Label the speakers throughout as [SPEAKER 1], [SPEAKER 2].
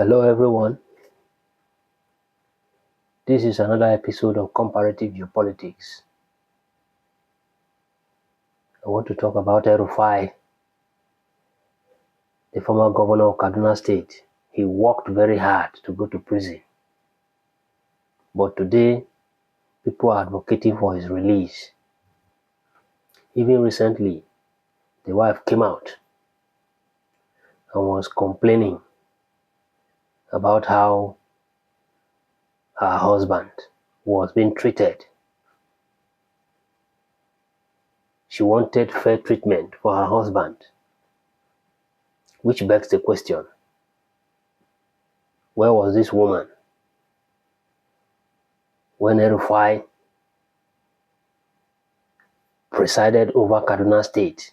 [SPEAKER 1] Hello everyone, this is another episode of Comparative Geopolitics. I want to talk about El-rufai, the former governor of Kaduna State. He worked very hard to go to prison, but today people are advocating for his release. Even recently, the wife came out and was complaining about how her husband was being treated. She wanted fair treatment for her husband, which begs the question, where was this woman when El-rufai presided over Kaduna State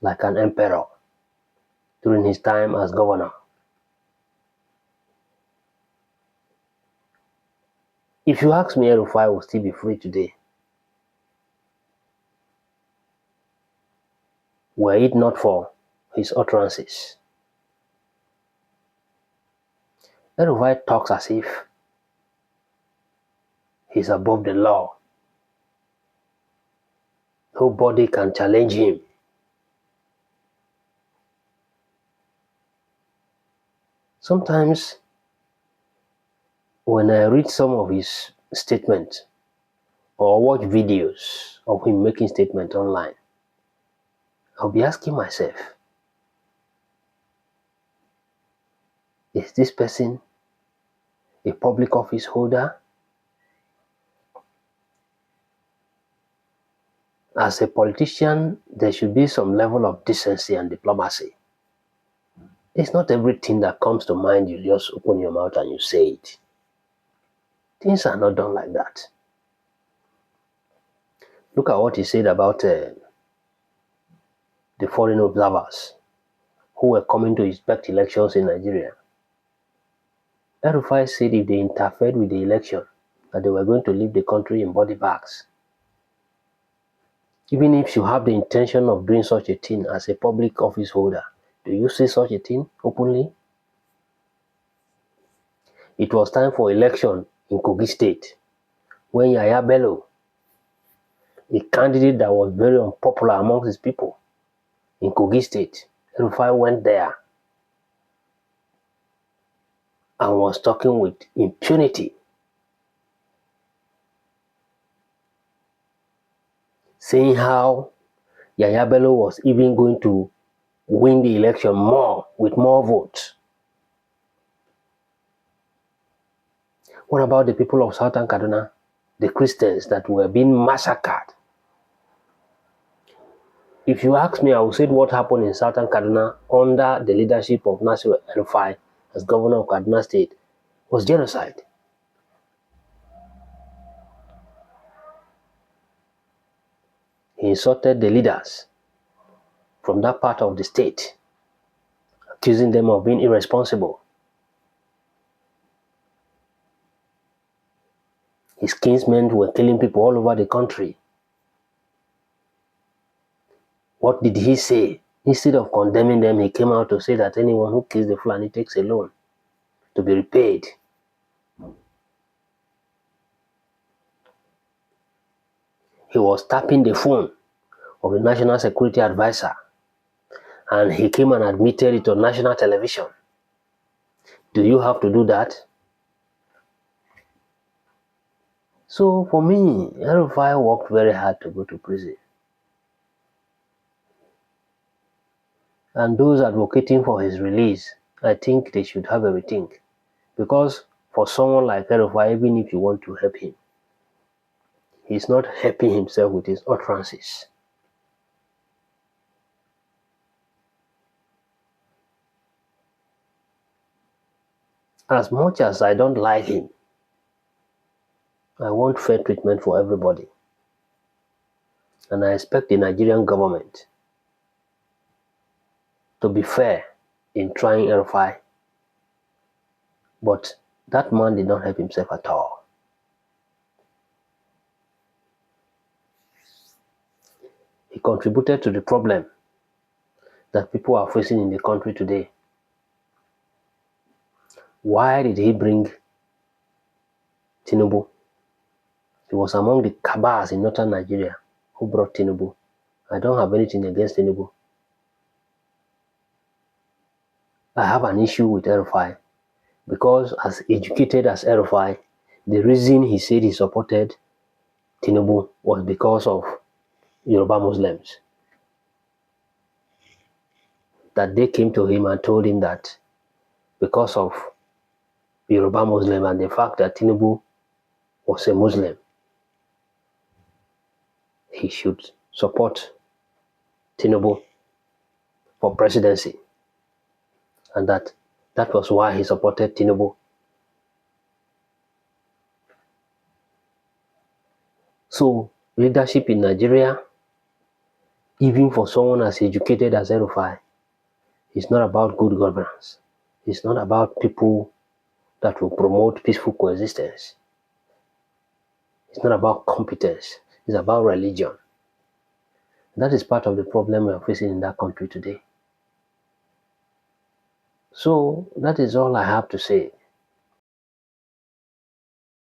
[SPEAKER 1] like an emperor during his time as governor? If you ask me, El-rufai will still be free today. Were it not for his utterances. El-rufai talks as if he's above the law. Nobody can challenge him. Sometimes when I read some of his statements or watch videos of him making statements online, I'll be asking myself, is this person a public office holder? As a politician, there should be some level of decency and diplomacy. It's not everything that comes to mind you just open your mouth and you say it. Things are not done like that. Look at what he said about the foreign observers who were coming to inspect elections in Nigeria. El-rufai said if they interfered with the election, that they were going to leave the country in body bags. Even if you have the intention of doing such a thing as a public office holder, do you say such a thing openly? It was time for election in Kogi State when Yaya Bello, a candidate that was very unpopular among his people in Kogi State, El-rufai went there and was talking with impunity, saying how Yaya Bello was even going to win the election with more votes. What about the people of Southern Kaduna, the Christians that were being massacred? If you ask me, I will say what happened in Southern Kaduna under the leadership of Nasir El-rufai as governor of Kaduna State was genocide. He insulted the leaders from that part of the state, accusing them of being irresponsible. His kinsmen were killing people all over the country. What did he say? Instead of condemning them, he came out to say that anyone who kills the Fulani takes a loan to be repaid. He was tapping the phone of the National Security Advisor, and he came and admitted it on national television. Do you have to do that? So for me, El-rufai worked very hard to go to prison. And those advocating for his release, I think they should have a rethink. Because for someone like El-rufai, even if you want to help him, he's not helping himself with his utterances. As much as I don't like him, I want fair treatment for everybody. And I expect the Nigerian government to be fair in trying El-rufai. But that man did not help himself at all. He contributed to the problem that people are facing in the country today. Why did he bring Tinubu? He was among the cabals in northern Nigeria who brought Tinubu. I don't have anything against Tinubu. I have an issue with El-rufai because, as educated as El-rufai, the reason he said he supported Tinubu was because of Yoruba Muslims. That they came to him and told him that because of Yoruba Muslim and the fact that Tinubu was a Muslim, he should support Tinubu for presidency, and that was why he supported Tinubu. So leadership in Nigeria, even for someone as educated as El-rufai, is not about good governance. It's not about people that will promote peaceful coexistence. It's not about competence. It's about religion. That is part of the problem we are facing in that country today. So that is all I have to say.